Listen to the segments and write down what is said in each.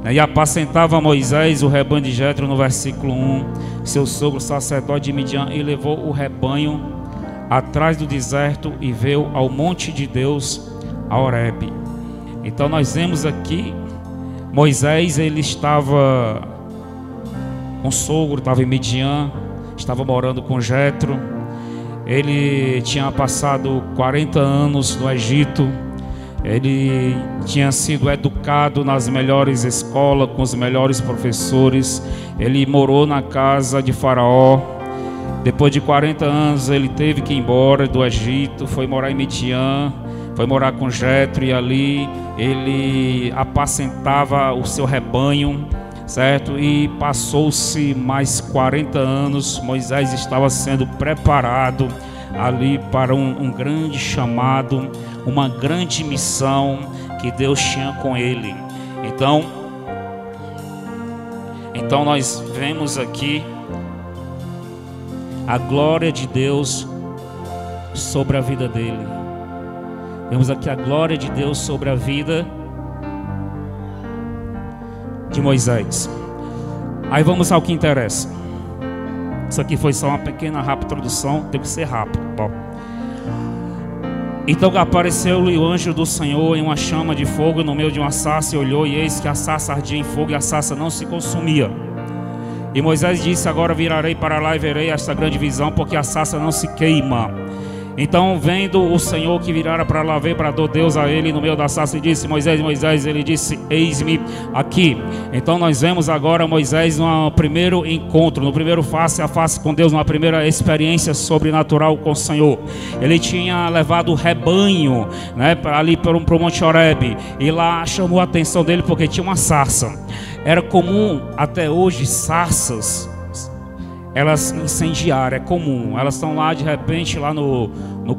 E apacentava Moisés o rebanho de Jetro, no versículo 1, seu sogro sacerdote de Midian, e levou o rebanho atrás do deserto e veio ao monte de Deus, a Horebe. Então nós vemos aqui Moisés, ele estava com o sogro, estava em Midian, estava morando com Jetro. Ele tinha passado 40 anos no Egito. Ele tinha sido educado nas melhores escolas, com os melhores professores. Ele morou na casa de Faraó. Depois de 40 anos ele teve que ir embora do Egito, foi morar em Midian, foi morar com Jetro, e ali ele apacentava o seu rebanho, certo? E passou-se mais 40 anos. Moisés estava sendo preparado ali para um grande chamado, uma grande missão que Deus tinha com ele. Então nós vemos aqui a glória de Deus sobre a vida dele. Vemos aqui a glória de Deus sobre a vida de Moisés. Aí vamos ao que interessa. Isso aqui foi só uma pequena rápida introdução, tem que ser rápido. Bom. Então apareceu-lhe o anjo do Senhor em uma chama de fogo no meio de uma sarça, e olhou, e eis que a sarça ardia em fogo, e a sarça não se consumia. E Moisés disse: agora virarei para lá e verei esta grande visão, porque a sarça não se queima. Então, vendo o Senhor que virara para lá, veio, bradou Deus a ele no meio da sarça e disse: Moisés, Moisés. Ele disse: eis-me aqui. Então nós vemos agora Moisés no primeiro encontro, no primeiro face a face com Deus, numa primeira experiência sobrenatural com o Senhor. Ele tinha levado o rebanho, né, ali para o Monte Horebe, e lá chamou a atenção dele porque tinha uma sarça. Era comum até hoje sarças, elas incendiaram, é comum. Elas estão lá de repente, lá no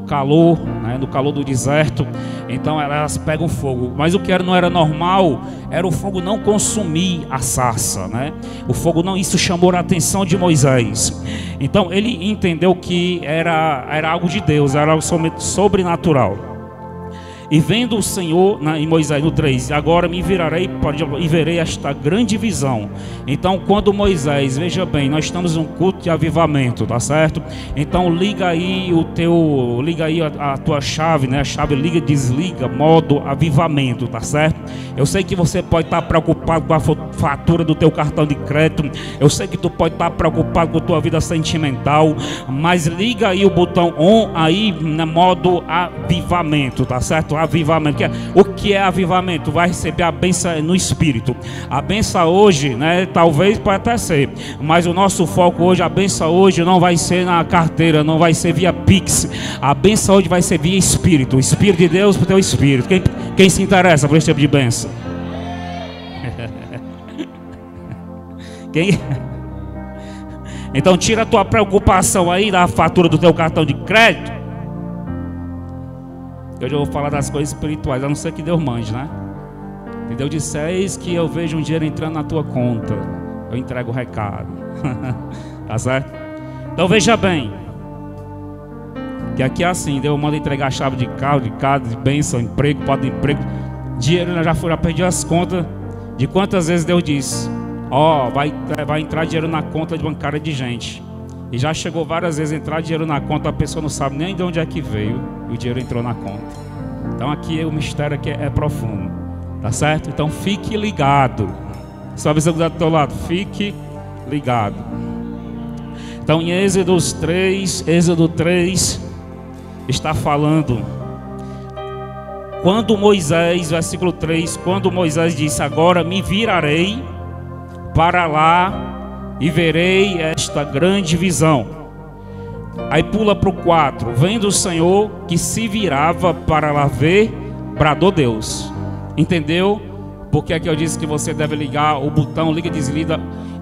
calor, né, no calor do deserto. Então elas pegam fogo. Mas o que não era normal era o fogo não consumir a sarça, né? O fogo não, isso chamou a atenção de Moisés. Então ele entendeu que era algo de Deus, era algo sobrenatural. E vendo o Senhor, em Moisés, no 3, agora me virarei e verei esta grande visão. Então quando Moisés, veja bem, nós estamos num culto de avivamento, tá certo? Então liga aí a tua chave, né? A chave liga e desliga, modo avivamento, tá certo? Eu sei que você pode estar preocupado com a fatura do teu cartão de crédito. Eu sei que tu pode estar preocupado com a tua vida sentimental, mas liga aí o botão on aí, no modo avivamento, tá certo? Avivamento. O que é avivamento? Vai receber a bênção no espírito. A bênção hoje, né? Talvez pode até ser, mas o nosso foco hoje, a bênção hoje não vai ser na carteira, não vai ser via Pix. A bênção hoje vai ser via espírito. O Espírito de Deus para o teu espírito. Quem se interessa por esse tipo de bênção? Quem? Então tira a tua preocupação aí da fatura do teu cartão de crédito. Hoje eu vou falar das coisas espirituais, a não ser que Deus mande, né? E Deus disse: eis que eu vejo um dinheiro entrando na tua conta, eu entrego o recado. Tá certo? Então veja bem, que aqui é assim: Deus manda entregar a chave de carro, de casa, de bênção, emprego, pode de emprego, dinheiro. Eu já perdi as contas de quantas vezes Deus disse: ó, vai entrar dinheiro na conta bancária de gente. E já chegou várias vezes entrar dinheiro na conta, a pessoa não sabe nem de onde é que veio, e o dinheiro entrou na conta. Então aqui o mistério aqui é profundo, tá certo? Então fique ligado. Só a visão do teu lado, fique ligado. Então em Êxodo 3 está falando, quando Moisés, versículo 3, quando Moisés disse: agora me virarei para lá e verei esta grande visão. Aí pula para o 4. Vendo o Senhor que se virava para lá ver, bradou Deus. Entendeu? Porque aqui eu disse que você deve ligar o botão liga e desliga.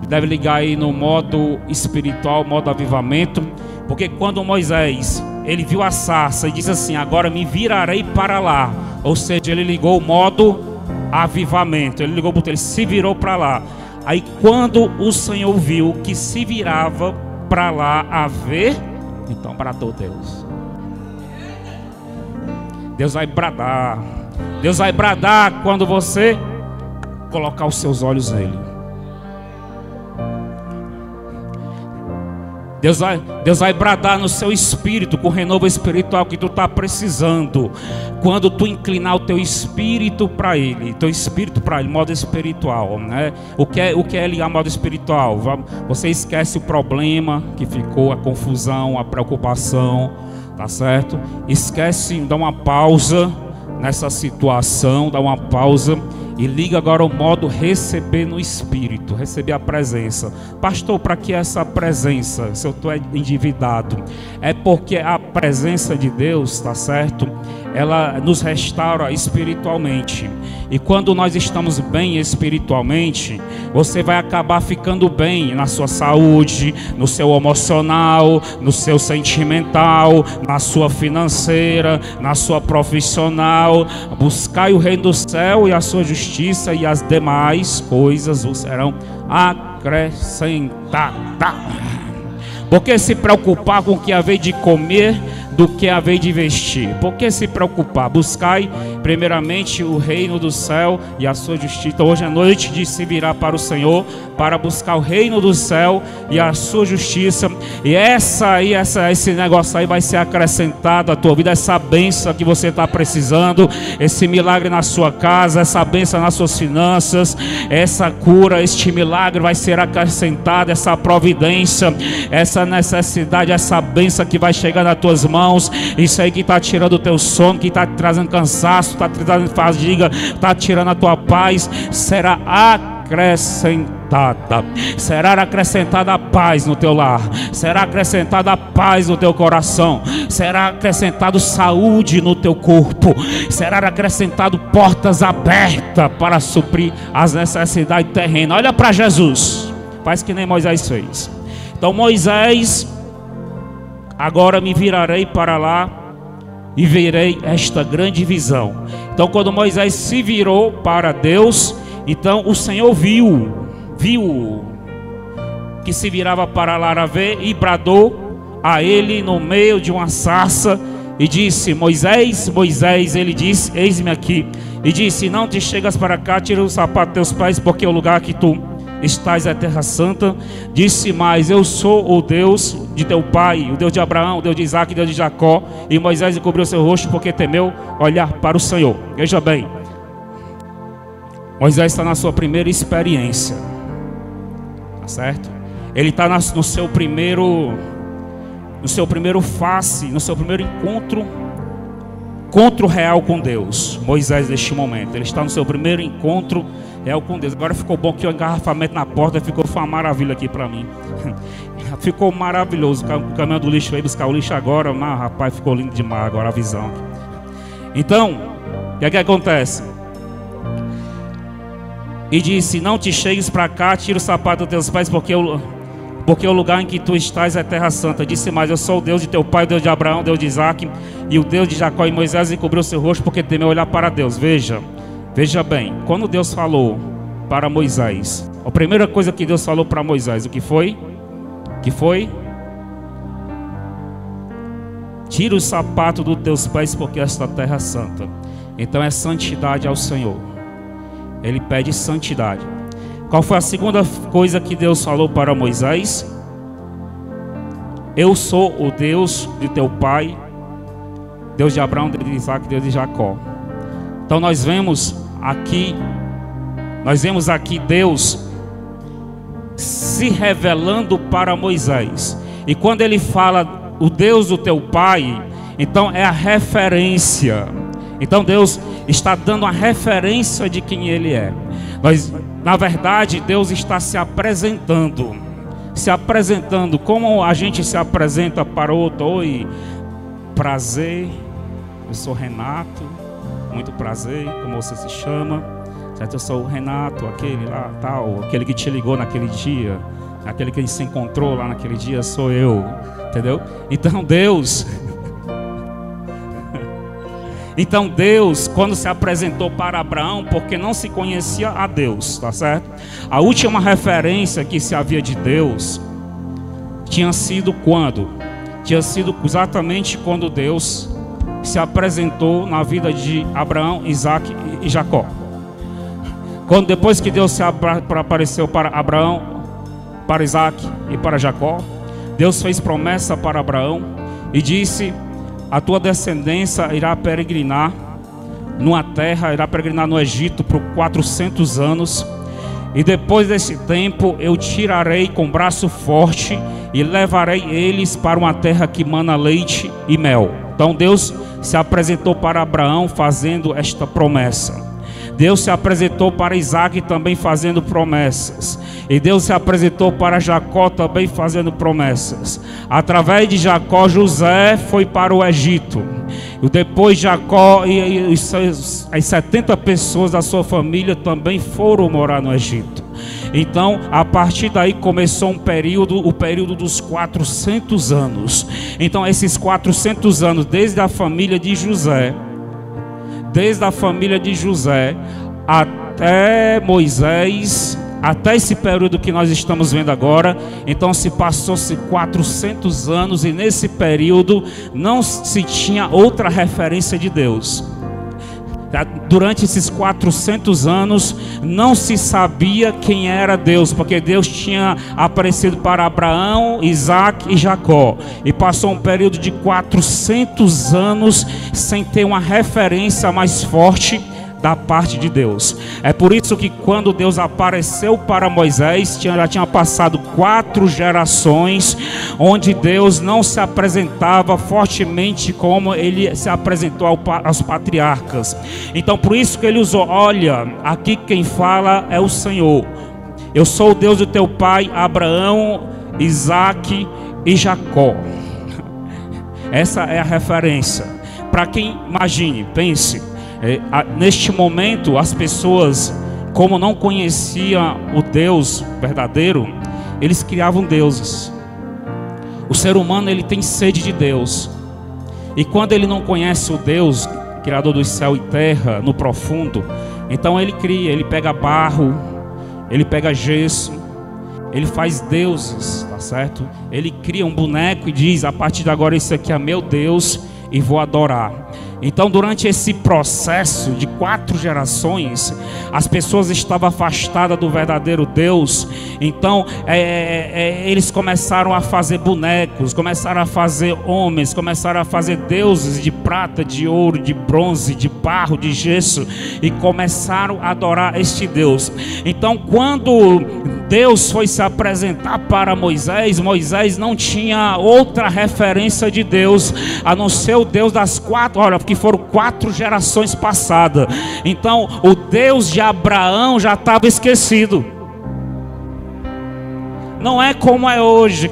Deve ligar aí no modo espiritual, modo avivamento. Porque quando Moisés, ele viu a sarça e disse assim: agora me virarei para lá. Ou seja, ele ligou o modo avivamento. Ele ligou o botão, ele se virou para lá. Aí quando o Senhor viu que se virava para lá a ver, então bradou Deus. Deus vai bradar. Deus vai bradar quando você colocar os seus olhos nele. Deus vai bradar no seu espírito com o renovo espiritual que tu está precisando. Quando tu inclinar o teu espírito para Ele, modo espiritual, né? O que é ligar modo espiritual? Você esquece o problema que ficou, a confusão, a preocupação, tá certo? Esquece, dá uma pausa nessa situação, dá uma pausa e liga agora o modo receber no Espírito, receber a presença. Pastor, para que essa presença? Se eu estou endividado, é porque a presença de Deus, tá certo? Ela nos restaura espiritualmente. E quando nós estamos bem espiritualmente, você vai acabar ficando bem na sua saúde, no seu emocional, no seu sentimental, na sua financeira, na sua profissional. Buscai o reino do céu e a sua justiça, e as demais coisas vos serão acrescentadas. Por que se preocupar com o que haver de comer do que haver de vestir? Por que se preocupar? Buscai primeiramente o reino do céu e a sua justiça. Hoje é noite de se virar para o Senhor, para buscar o reino do céu e a sua justiça. E esse negócio aí vai ser acrescentado à tua vida. Essa bênção que você está precisando, esse milagre na sua casa, essa bênção nas suas finanças, essa cura, este milagre vai ser acrescentado, essa providência, essa necessidade, essa bênção que vai chegar nas tuas mãos. Isso aí que está tirando o teu sono, que está trazendo cansaço, está trazendo fadiga, está tirando a tua paz, será acrescentada. Será acrescentada a paz no teu lar, será acrescentada a paz no teu coração, será acrescentado saúde no teu corpo, será acrescentado portas abertas para suprir as necessidades terrenas. Olha para Jesus, faz que nem Moisés fez. Então Moisés: agora me virarei para lá e verei esta grande visão. Então quando Moisés se virou para Deus, então o Senhor viu que se virava para lá a ver, e bradou a ele no meio de uma sarça e disse: Moisés, Moisés. Ele disse: eis-me aqui. E disse: não te chegas para cá, tira o sapato dos teus pés, porque o lugar que tu estás é terra santa. Disse mais: eu sou o Deus de teu pai, o Deus de Abraão, o Deus de Isaac, o Deus de Jacó. E Moisés encobriu seu rosto porque temeu olhar para o Senhor. Veja bem, Moisés está na sua primeira experiência, tá certo? Ele está no seu primeiro encontro real com Deus. Moisés, neste momento, ele está no seu primeiro encontro real com Deus. Agora ficou bom que o engarrafamento na porta ficou uma maravilha aqui para mim. Ficou maravilhoso. O caminhão do lixo veio buscar o lixo agora, mas rapaz, ficou lindo demais agora a visão. Então, o que é que acontece? E disse: não te chegues para cá, tira o sapato dos teus pés, porque o lugar em que tu estás é terra santa. Disse mais: eu sou o Deus de teu pai, o Deus de Abraão, o Deus de Isaac e o Deus de Jacó. E Moisés encobriu seu rosto porque temeu olhar para Deus. Veja bem, quando Deus falou para Moisés, a primeira coisa que Deus falou para Moisés, o que foi? Tira o sapato dos teus pés, porque esta terra é santa. Então é santidade ao Senhor. Ele pede santidade. Qual foi a segunda coisa que Deus falou para Moisés? Eu sou o Deus de teu pai, Deus de Abraão, Deus de Isaac, Deus de Jacó. Então nós vemos aqui Deus se revelando para Moisés. E quando ele fala o Deus do teu pai, então é a referência. Então Deus está dando a referência de quem Ele é. Mas na verdade Deus está se apresentando como a gente se apresenta para o outro. Oi, prazer, eu sou Renato, muito prazer, como você se chama? Certo? Eu sou o Renato, aquele lá, tal, aquele que te ligou naquele dia, aquele que se encontrou lá naquele dia, sou eu, entendeu? Então Deus, quando se apresentou para Abraão, porque não se conhecia a Deus, tá certo? A última referência que se havia de Deus tinha sido quando? Tinha sido exatamente quando Deus se apresentou na vida de Abraão, Isaac e Jacó. depois que Deus se apareceu para Abraão, para Isaac e para Jacó, Deus fez promessa para Abraão e disse: a tua descendência irá peregrinar numa terra, irá peregrinar no Egito por 400 anos. E depois desse tempo eu tirarei com braço forte e levarei eles para uma terra que mana leite e mel. Então Deus se apresentou para Abraão fazendo esta promessa. Deus se apresentou para Isaac também fazendo promessas. E Deus se apresentou para Jacó também fazendo promessas. Através de Jacó, José foi para o Egito. E depois Jacó e as 70 pessoas da sua família também foram morar no Egito. Então, a partir daí começou o período dos 400 anos. Então, esses 400 anos, desde a família de José até Moisés, até esse período que nós estamos vendo agora, então se passou-se 400 anos e nesse período não se tinha outra referência de Deus. Durante esses 400 anos não se sabia quem era Deus, porque Deus tinha aparecido para Abraão, Isaac e Jacó, e passou um período de 400 anos sem ter uma referência mais forte da parte de Deus. É por isso que quando Deus apareceu para Moisés, já tinha passado 4 gerações onde Deus não se apresentava fortemente como ele se apresentou aos patriarcas. Então por isso que ele usou: olha, aqui quem fala é o Senhor. Eu sou o Deus do teu pai Abraão, Isaac e Jacó. Essa é a referência. Para quem imagine, pense, neste momento as pessoas, como não conheciam o Deus verdadeiro, eles criavam deuses. O ser humano, ele tem sede de Deus, e quando ele não conhece o Deus criador do céu e terra no profundo, então ele cria, ele pega barro, ele pega gesso, ele faz deuses, tá certo? Ele cria um boneco e diz: a partir de agora esse aqui é meu Deus e vou adorar. Então durante esse processo de 4 gerações, as pessoas estavam afastadas do verdadeiro Deus. Então eles começaram a fazer bonecos, começaram a fazer homens, começaram a fazer deuses de prata, de ouro, de bronze, de barro, de gesso, e começaram a adorar este Deus. Então quando Deus foi se apresentar para Moisés, Moisés não tinha outra referência de Deus a não ser o Deus das 4, olha, porque foram 4 gerações passadas. Então o Deus de Abraão já estava esquecido. Não é como é hoje,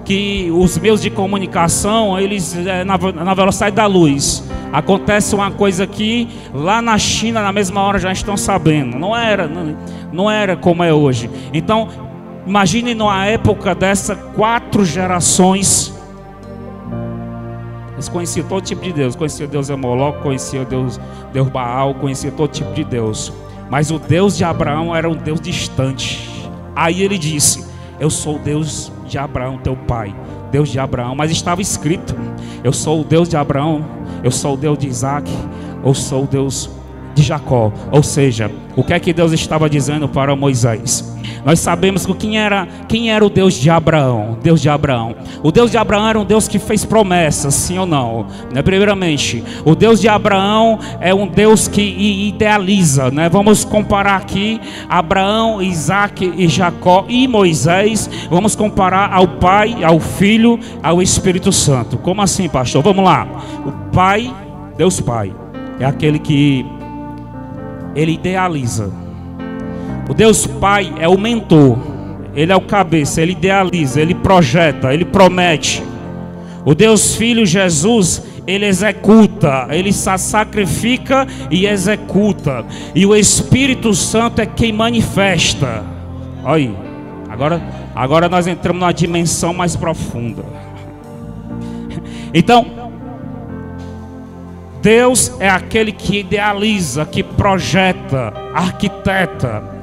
que os meios de comunicação, eles na velocidade da luz, acontece uma coisa aqui, lá na China na mesma hora já estão sabendo. Não era como é hoje. Então imagine numa época dessa, 4 gerações, eles conheciam todo tipo de Deus. Conheciam o Deus Moloque, conheciam o Deus Baal, conheciam todo tipo de Deus. Mas o Deus de Abraão era um Deus distante. Aí ele disse: eu sou o Deus de Abraão, teu pai, Deus de Abraão. Mas estava escrito: eu sou o Deus de Abraão, eu sou o Deus de Isaac, eu sou o Deus de Jacó. Ou seja, o que é que Deus estava dizendo para Moisés? Nós sabemos que quem era o Deus de Abraão? Deus de Abraão. O Deus de Abraão era um Deus que fez promessas, sim ou não? Primeiramente, o Deus de Abraão é um Deus que idealiza, né? Vamos comparar aqui Abraão, Isaac e Jacó e Moisés. Vamos comparar ao Pai, ao Filho, ao Espírito Santo. Como assim, pastor? Vamos lá. O Pai, Deus Pai, é aquele que ele idealiza. O Deus Pai é o mentor, ele é o cabeça, ele idealiza, ele projeta, ele promete. O Deus Filho, Jesus, ele executa, ele sacrifica e executa. E o Espírito Santo é quem manifesta. Olha aí, agora nós entramos numa dimensão mais profunda. Então, Deus é aquele que idealiza, que projeta, arquiteta.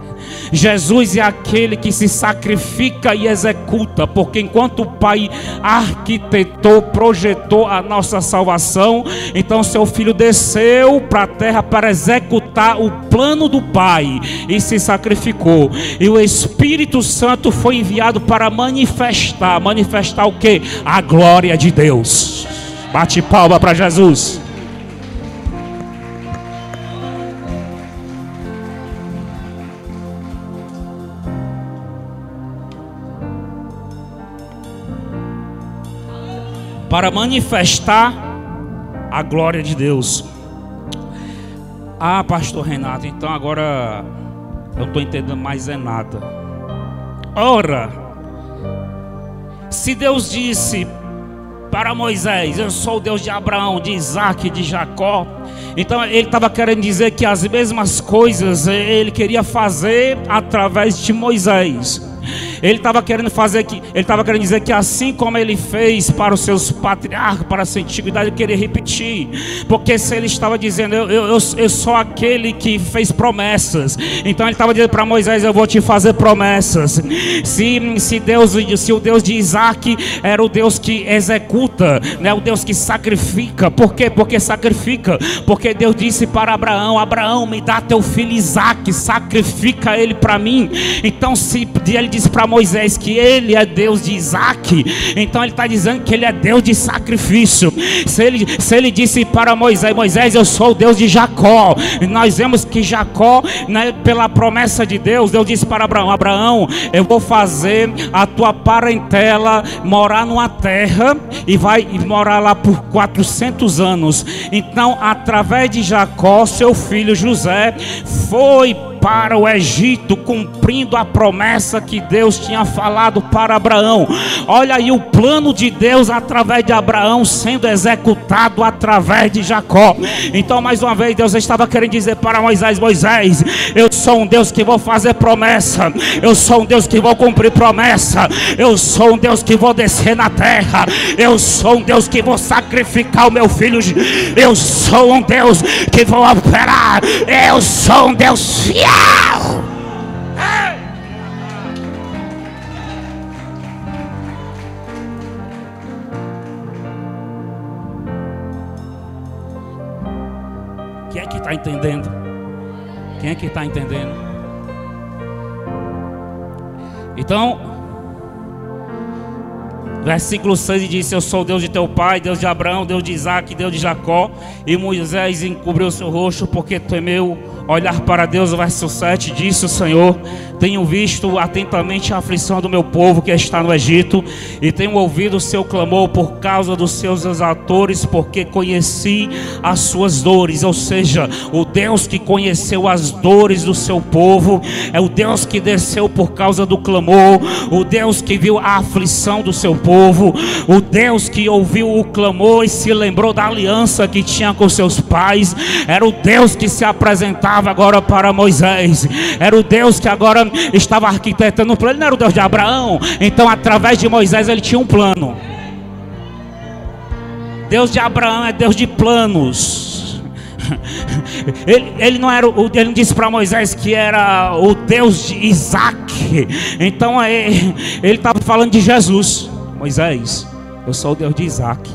Jesus é aquele que se sacrifica e executa, porque enquanto o Pai arquitetou, projetou a nossa salvação, então seu Filho desceu para a terra para executar executar o plano do Pai e se sacrificou. E o Espírito Santo foi enviado para manifestar o quê? A glória de Deus. Bate palma para Jesus. Para manifestar a glória de Deus. Ah, pastor Renato, então agora eu não estou entendendo mais nada. Ora, se Deus disse para Moisés: eu sou o Deus de Abraão, de Isaac, de Jacó, então ele estava querendo dizer que as mesmas coisas ele queria fazer através de Moisés. Ele estava querendo dizer que assim como ele fez para os seus patriarcas, para essa antiguidade, ele queria repetir. Porque se ele estava dizendo, eu sou aquele que fez promessas, então ele estava dizendo para Moisés: eu vou te fazer promessas. Se o Deus de Isaac era o Deus que executa, né, o Deus que sacrifica. Por quê? Porque sacrifica. Porque Deus disse para Abraão: Abraão, me dá teu filho Isaac, sacrifica ele para mim. Então se ele disse para Moisés que ele é Deus de Isaac, então ele está dizendo que ele é Deus de sacrifício. Se ele disse para Moisés: Moisés, eu sou o Deus de Jacó, nós vemos que Jacó, né, pela promessa de Deus, Deus disse para Abraão: Abraão, eu vou fazer a tua parentela morar numa terra e vai morar lá por 400 anos. Então, através de Jacó, seu filho José foi para o Egito, cumprindo a promessa que Deus tinha falado para Abraão. Olha aí o plano de Deus através de Abraão sendo executado através de Jacó. Então, mais uma vez, Deus estava querendo dizer para Moisés: Moisés, eu sou um Deus que vou fazer promessa, eu sou um Deus que vou cumprir promessa, eu sou um Deus que vou descer na terra, eu sou um Deus que vou sacrificar o meu filho, eu sou um Deus que vou operar, eu sou um Deus fiel. Quem é que está entendendo? Quem é que está entendendo? Então, versículo 6 diz: eu sou o Deus de teu pai, Deus de Abraão, Deus de Isaac, Deus de Jacó. E Moisés encobriu seu rosto porque temeu olhar para Deus. O verso 7 disse o Senhor: tenho visto atentamente a aflição do meu povo que está no Egito, e tenho ouvido o seu clamor por causa dos seus exatores, porque conheci as suas dores. Ou seja, o Deus que conheceu as dores do seu povo é o Deus que desceu por causa do clamor, o Deus que viu a aflição do seu povo, o Deus que ouviu o clamor e se lembrou da aliança que tinha com seus pais. Era o Deus que se apresentava agora para Moisés, era o Deus que agora estava arquitetando um plano. Ele não era o Deus de Abraão, então através de Moisés ele tinha um plano. Deus de Abraão é Deus de planos. Ele não disse para Moisés que era o Deus de Isaac. Então ele estava falando de Jesus. Moisés, eu sou o Deus de Isaac.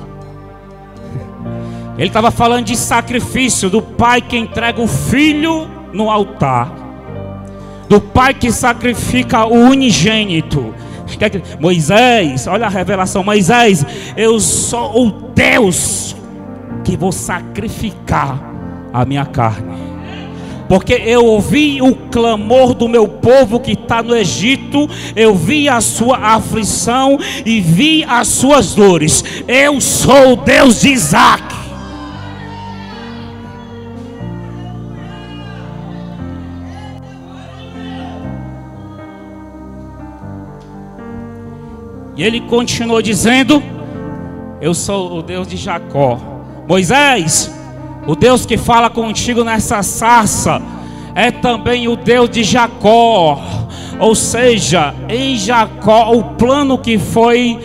Ele estava falando de sacrifício, do pai que entrega o filho no altar, do pai que sacrifica o unigênito. Moisés, olha a revelação: Moisés, eu sou o Deus que vou sacrificar a minha carne, porque eu ouvi o clamor do meu povo que está no Egito, eu vi a sua aflição e vi as suas dores. Eu sou o Deus de Isaac. E ele continuou dizendo: eu sou o Deus de Jacó. Moisés, o Deus que fala contigo nessa sarça é também o Deus de Jacó. Ou seja, em Jacó, o plano que foi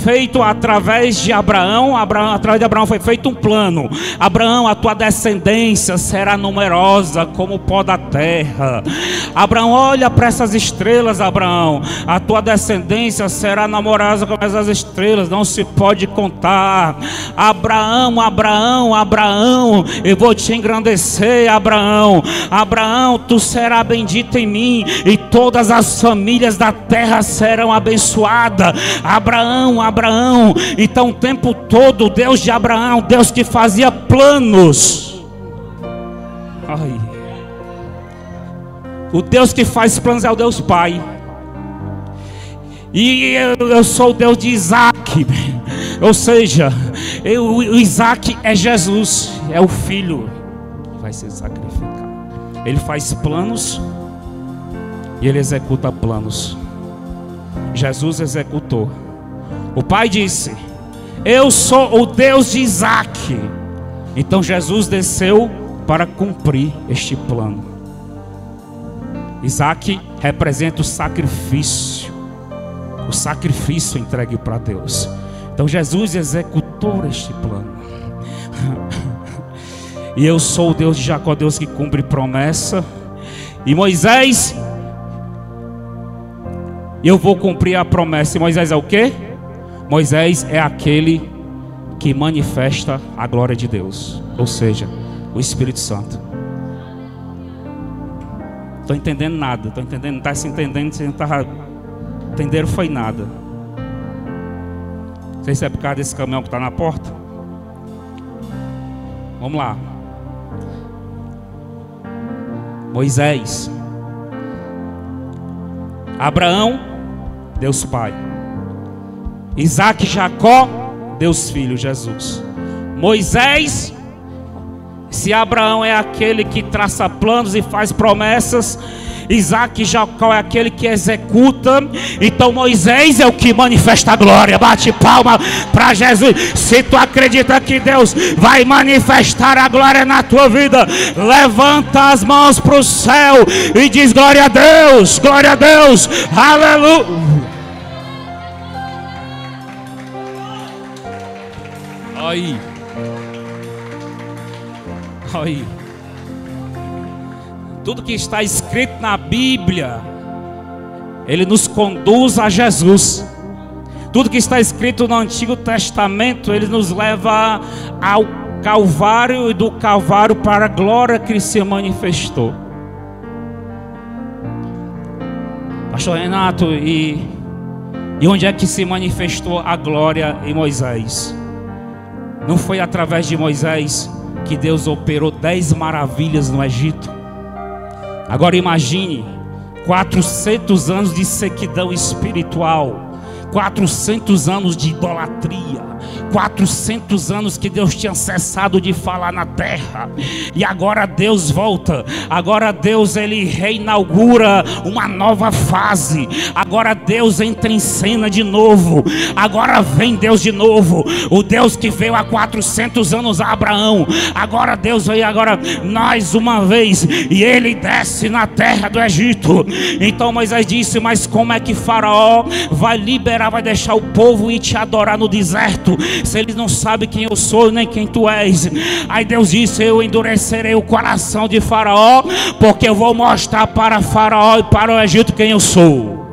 feito através de Abraão. Através de Abraão foi feito um plano. Abraão, a tua descendência será numerosa como o pó da terra. Abraão, olha para essas estrelas, Abraão. A tua descendência será numerosa como essas estrelas, não se pode contar. Abraão, Abraão, Abraão, eu vou te engrandecer, Abraão. Abraão, tu serás bendito em mim, e todas as famílias da terra serão abençoadas. Abraão, Abraão. Então o tempo todo o Deus de Abraão, Deus que fazia planos. Ai. O Deus que faz planos é o Deus Pai. E eu sou o Deus de Isaac. Ou seja, o Isaac é Jesus, é o filho que vai ser sacrificado. Ele faz planos e ele executa planos. Jesus executou. O Pai disse: eu sou o Deus de Isaac. Então Jesus desceu para cumprir este plano. Isaac representa o sacrifício entregue para Deus. Então Jesus executou este plano. E eu sou o Deus de Jacó, Deus que cumpre promessa. E Moisés, eu vou cumprir a promessa. E Moisés é o quê? Moisés é aquele que manifesta a glória de Deus, ou seja, o Espírito Santo. Estou entendendo nada, estou entendendo, não está se entendendo, se não está entendendo foi nada. Não sei se é por causa desse caminhão que está na porta. Vamos lá. Moisés, Abraão, Deus Pai. Isaac, Jacó, Deus Filho, Jesus. Moisés, se Abraão é aquele que traça planos e faz promessas, Isaac e Jacó é aquele que executa. Então Moisés é o que manifesta a glória. Bate palma para Jesus. Se tu acredita que Deus vai manifestar a glória na tua vida, levanta as mãos para o céu e diz: glória a Deus, glória a Deus, aleluia. Aí, aí. Tudo que está escrito na Bíblia, ele nos conduz a Jesus. Tudo que está escrito no Antigo Testamento, ele nos leva ao Calvário, e do Calvário para a glória que se manifestou. Pastor Renato, e onde é que se manifestou a glória em Moisés? Não foi através de Moisés que Deus operou 10 maravilhas no Egito? Agora imagine 400 anos de sequidão espiritual, 400 anos de idolatria, 400 anos que Deus tinha cessado de falar na terra. E agora Deus volta. Agora Deus, ele reinaugura uma nova fase. Agora Deus entra em cena de novo. Agora vem Deus de novo. O Deus que veio há 400 anos a Abraão, agora Deus veio agora mais uma vez, e ele desce na terra do Egito. Então Moisés disse: mas como é que Faraó vai liberar, vai deixar o povo ir te adorar no deserto, se eles não sabem quem eu sou nem quem tu és? Aí Deus disse: eu endurecerei o coração de Faraó, porque eu vou mostrar para Faraó e para o Egito quem eu sou.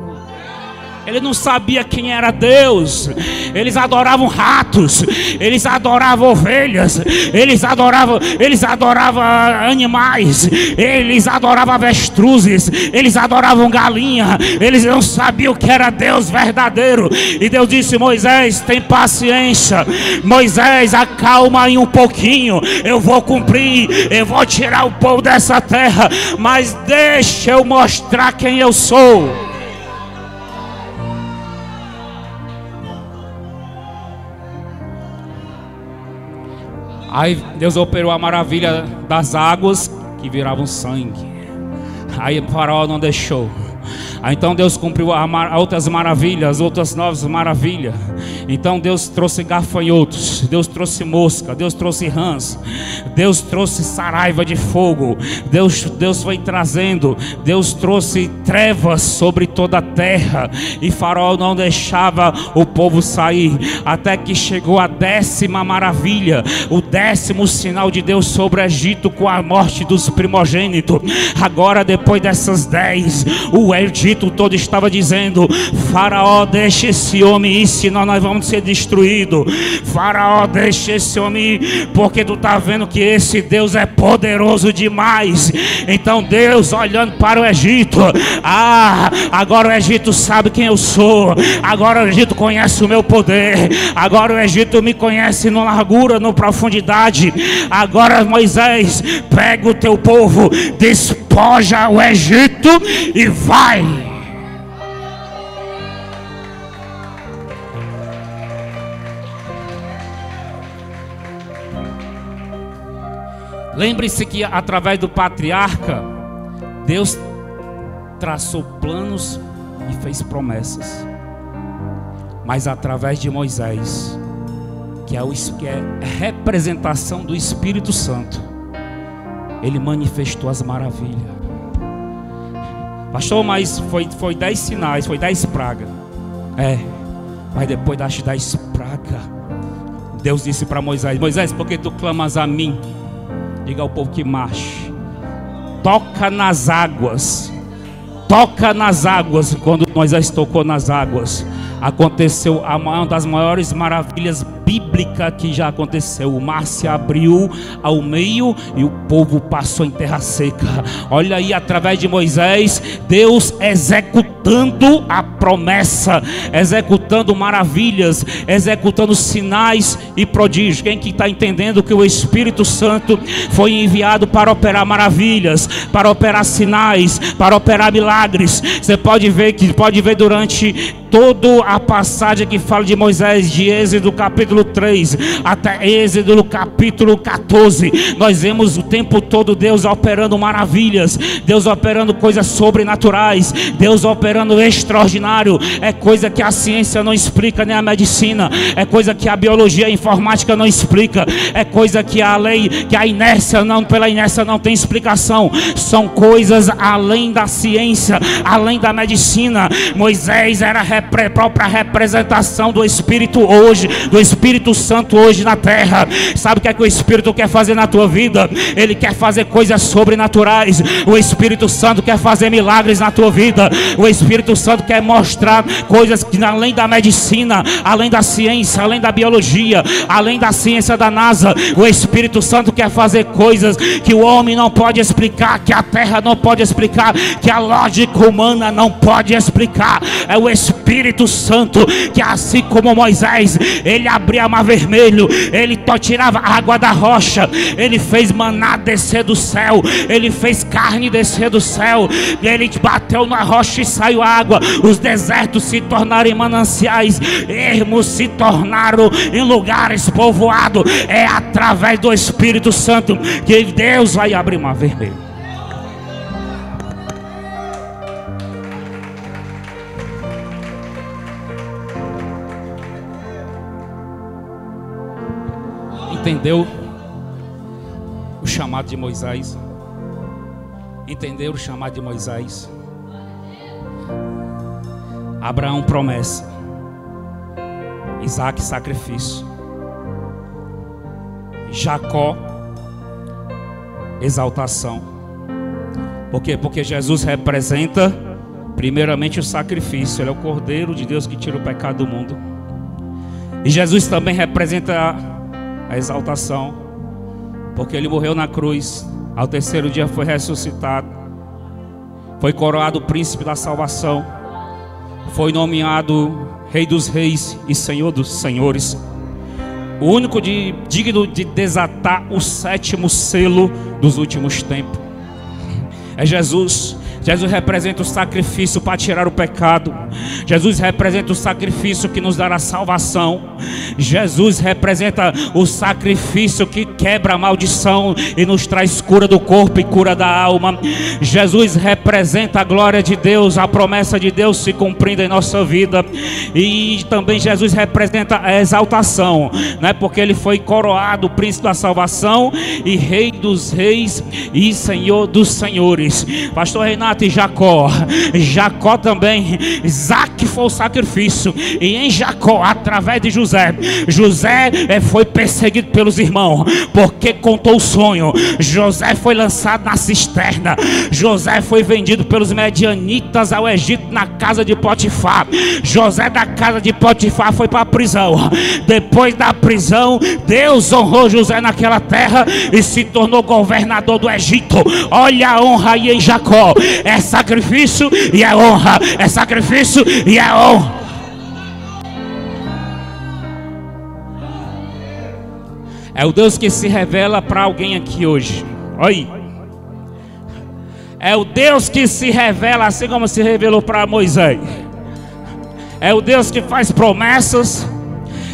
Ele não sabia quem era Deus. Eles adoravam ratos, eles adoravam ovelhas, eles adoravam animais, eles adoravam avestruzes, eles adoravam galinha. Eles não sabiam que era Deus verdadeiro. E Deus disse: Moisés, tem paciência. Moisés, acalma aí um pouquinho. Eu vou cumprir, eu vou tirar o povo dessa terra, mas deixa eu mostrar quem eu sou. Aí Deus operou a maravilha das águas que viravam sangue. Aí o Faraó não deixou. Então Deus cumpriu outras maravilhas, outras novas maravilhas. Então Deus trouxe gafanhotos, Deus trouxe mosca, Deus trouxe rãs, Deus trouxe saraiva de fogo, Deus foi trazendo, Deus trouxe trevas sobre toda a terra, e Faraó não deixava o povo sair, até que chegou a 10ª maravilha, o 10º sinal de Deus sobre o Egito, com a morte dos primogênitos. Agora, depois dessas 10, o Egito todo estava dizendo: Faraó, deixa esse homem ir, senão nós vamos ser destruídos. Faraó, deixa esse homem ir, porque tu está vendo que esse Deus é poderoso demais. Então Deus, olhando para o Egito, agora o Egito sabe quem eu sou, agora o Egito conhece o meu poder, agora o Egito me conhece na largura, na profundidade. Agora, Moisés, pega o teu povo, despoja o Egito e vai. Lembre-se que através do patriarca, Deus traçou planos e fez promessas. Mas através de Moisés, que é representação do Espírito Santo, ele manifestou as maravilhas. Pastor, mas foi 10 sinais, foi 10 pragas. Mas depois das 10 pragas, Deus disse para Moisés: Moisés, por que tu clamas a mim? Diga ao povo que marche. Toca nas águas. Toca nas águas. Quando Moisés tocou nas águas, aconteceu uma das maiores maravilhas bíblicas que já aconteceu. O mar se abriu ao meio e o povo passou em terra seca. Olha aí, através de Moisés, Deus executando a promessa, executando maravilhas, executando sinais e prodígios. Quem que está entendendo que o Espírito Santo foi enviado para operar maravilhas, para operar sinais, para operar milagres? Você pode ver durante toda a passagem que fala de Moisés, de Êxodo capítulo 3 até Êxodo capítulo 14, nós vemos o tempo todo Deus operando maravilhas, Deus operando coisas sobrenaturais, Deus operando extraordinário. É coisa que a ciência não explica, nem a medicina, é coisa que a biologia e a informática não explica, é coisa que a lei, que a inércia não, pela inércia não tem explicação. São coisas além da ciência, além da medicina. Moisés era a própria representação do Espírito hoje, do Espírito Santo hoje na terra. Sabe o que é que o Espírito quer fazer na tua vida? Ele quer fazer coisas sobrenaturais. O Espírito Santo quer fazer milagres na tua vida. O Espírito Santo quer mostrar coisas que além da medicina, além da ciência, além da biologia, além da ciência da NASA. O Espírito Santo quer fazer coisas que o homem não pode explicar, que a terra não pode explicar, que a lógica humana não pode explicar. É o Espírito Santo que, assim como Moisés, ele abria o mar vermelho, ele tirava água da rocha, ele fez maná descer do céu, ele fez carne descer do céu, ele bateu na rocha e saiu água. Os desertos se tornaram em mananciais, ermos se tornaram em lugares povoados. É através do Espírito Santo que Deus vai abrir o mar vermelho. Entendeu o chamado de Moisés? Entenderam o chamado de Moisés? Abraão, promessa. Isaac, sacrifício. Jacó, exaltação. Por quê? Porque Jesus representa primeiramente o sacrifício. Ele é o Cordeiro de Deus que tira o pecado do mundo. E Jesus também representa a exaltação, porque ele morreu na cruz, ao terceiro dia foi ressuscitado, foi coroado príncipe da salvação, foi nomeado Rei dos Reis e Senhor dos Senhores, o único digno de desatar o 7º selo dos últimos tempos. É Jesus. Jesus representa o sacrifício para tirar o pecado. Jesus representa o sacrifício que nos dará salvação. Jesus representa o sacrifício que quebra a maldição e nos traz cura do corpo e cura da alma. Jesus representa a glória de Deus, a promessa de Deus se cumprindo em nossa vida. E também Jesus representa a exaltação, né? Porque ele foi coroado príncipe da salvação e rei dos reis e senhor dos senhores. Pastor Renato, e Jacó também, Isaac foi o sacrifício, e em Jacó, através de José foi perseguido pelos irmãos, porque contou o sonho. José foi lançado na cisterna. José foi vendido pelos medianitas ao Egito, na casa de Potifar. José da casa de Potifar foi para a prisão. Depois da prisão, Deus honrou José naquela terra e se tornou governador do Egito. Olha a honra aí em Jacó. É sacrifício e é honra. É sacrifício e é honra. É o Deus que se revela para alguém aqui hoje. Olha aí. É o Deus que se revela, assim como se revelou para Moisés. É o Deus que faz promessas.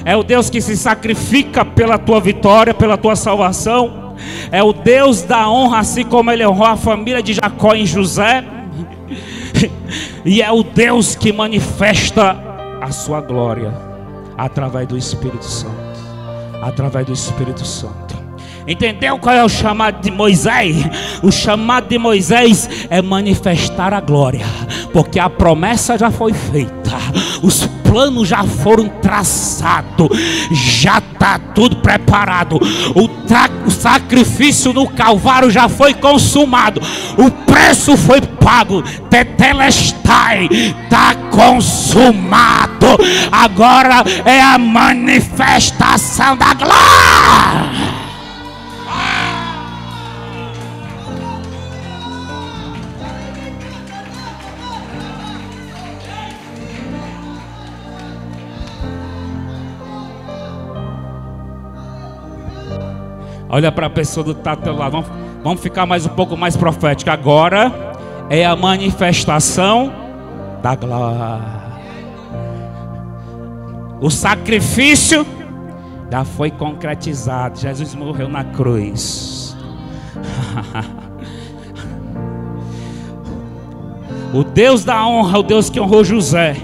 É o Deus que se sacrifica pela tua vitória, pela tua salvação. É o Deus da honra, assim como ele honrou a família de Jacó em José. E é o Deus que manifesta a sua glória através do Espírito Santo. Através do Espírito Santo. Entendeu qual é o chamado de Moisés? O chamado de Moisés é manifestar a glória, porque a promessa já foi feita, os planos já foram traçados, já está tudo preparado. O sacrifício no Calvário já foi consumado, o preço foi pago, tetelestai, está consumado. Agora é a manifestação da glória. Olha para a pessoa do tá do teu lado. Vamos ficar mais um pouco mais profético. Agora é a manifestação da glória. O sacrifício já foi concretizado. Jesus morreu na cruz. O Deus da honra, o Deus que honrou José,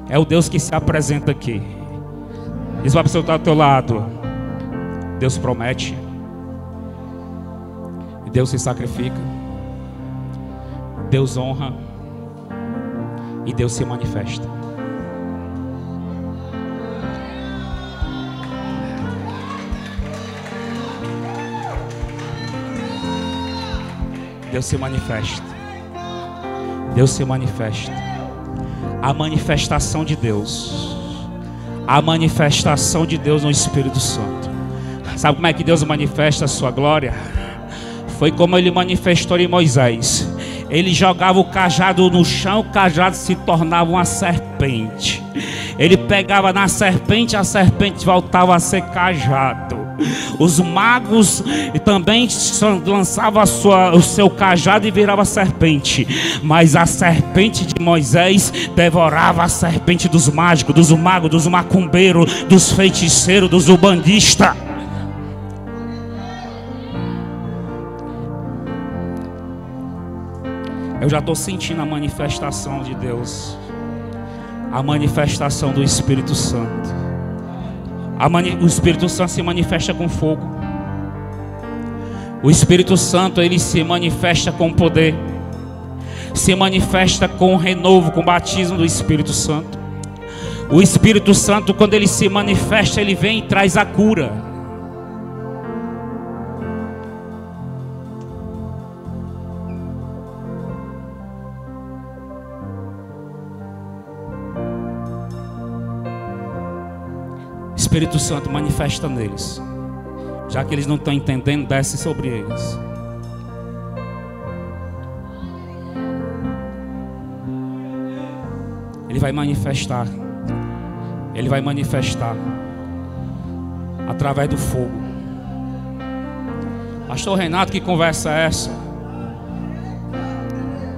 é o Deus que se apresenta aqui. Diz para a pessoa que está do teu lado: Deus promete, Deus se sacrifica, Deus honra e Deus se manifesta. Deus se manifesta. Deus se manifesta. A manifestação de Deus. A manifestação de Deus no Espírito Santo. Sabe como é que Deus manifesta a sua glória? Foi como ele manifestou em Moisés. Ele jogava o cajado no chão, o cajado se tornava uma serpente. Ele pegava na serpente, a serpente voltava a ser cajado. Os magos também lançavam o seu cajado e virava serpente. Mas a serpente de Moisés devorava a serpente dos mágicos, dos magos, dos macumbeiros, dos feiticeiros, dos ubandistas. Eu já estou sentindo a manifestação de Deus. A manifestação do Espírito Santo. O Espírito Santo se manifesta com fogo. O Espírito Santo, ele se manifesta com poder. Se manifesta com renovo, com o batismo do Espírito Santo. O Espírito Santo, quando ele se manifesta, ele vem e traz a cura. Espírito Santo, manifesta neles. Já que eles não estão entendendo, desce sobre eles. Ele vai manifestar. Ele vai manifestar através do fogo. Pastor Renato, que conversa é essa?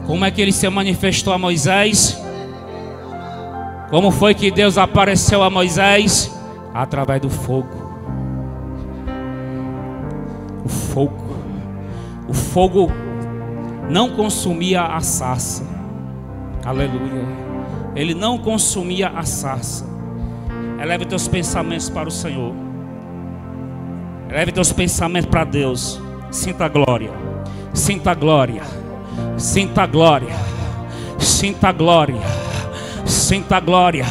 Como é que ele se manifestou a Moisés? Como foi que Deus apareceu a Moisés? através do fogo. O fogo não consumia a sarça. Aleluia. Ele não consumia a sarça. Eleve teus pensamentos para o Senhor. Eleve teus pensamentos para Deus. Sinta a glória. Sinta a glória. Sinta a glória. Sinta a glória. Sinta a glória.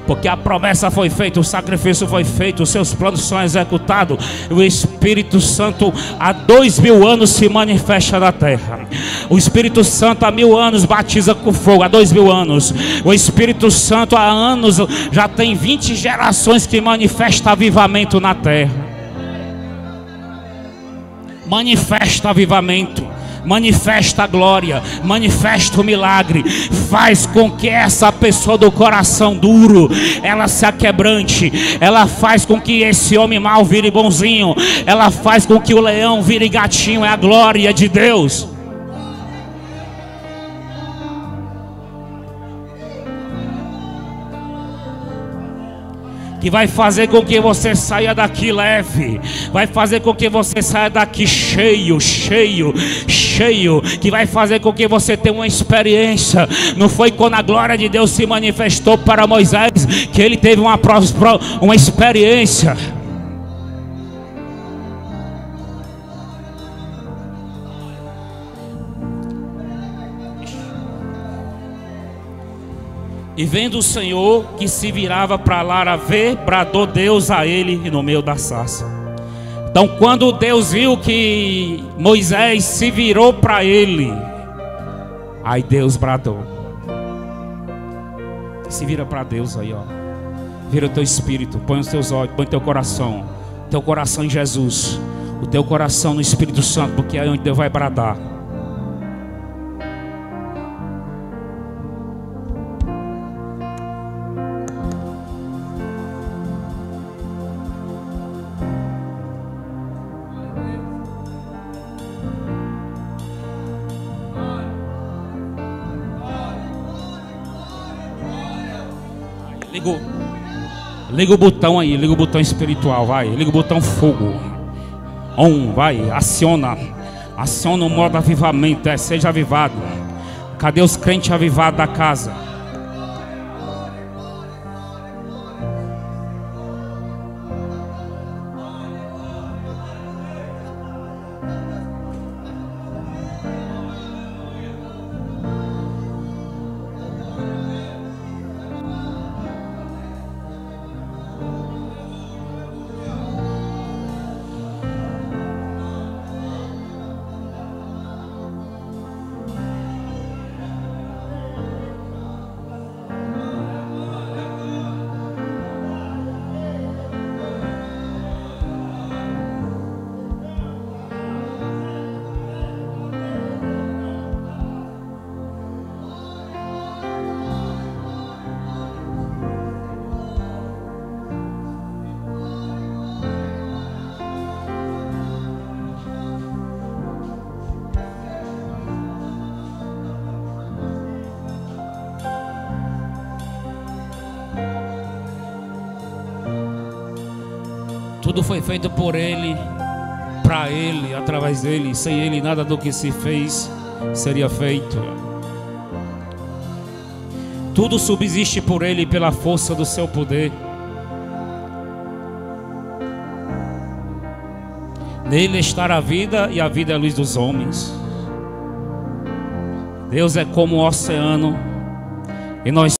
Porque a promessa foi feita, o sacrifício foi feito, os seus planos são executados. O Espírito Santo há 2000 anos se manifesta na terra. O Espírito Santo há 1000 anos batiza com fogo, há 2000 anos. O Espírito Santo há anos, já tem 20 gerações que manifesta avivamento na terra. Manifesta avivamento. Manifesta a glória, manifesta o milagre. Faz com que essa pessoa do coração duro, ela se aquebrante. Ela faz com que esse homem mau vire bonzinho. Ela faz com que o leão vire gatinho. É a glória de Deus. Que vai fazer com que você saia daqui leve, vai fazer com que você saia daqui cheio, que vai fazer com que você tenha uma experiência. Não foi quando a glória de Deus se manifestou para Moisés que ele teve uma experiência. E vendo o Senhor que se virava para lá a ver, bradou Deus a ele no meio da sarça. Então quando Deus viu que Moisés se virou para ele, aí Deus bradou. Se vira para Deus aí, ó. Vira o teu espírito, põe os teus olhos, põe o teu coração em Jesus, o teu coração no Espírito Santo, porque é aí onde Deus vai bradar. Liga o botão aí, liga o botão espiritual, vai. Liga o botão fogo. Vai, aciona o modo avivamento, seja avivado. Cadê os crentes avivados da casa? Tudo foi feito por Ele, para Ele, através dEle. Sem Ele nada do que se fez seria feito. Tudo subsiste por Ele e pela força do seu poder. Nele está a vida e a vida é a luz dos homens. Deus é como o oceano e nós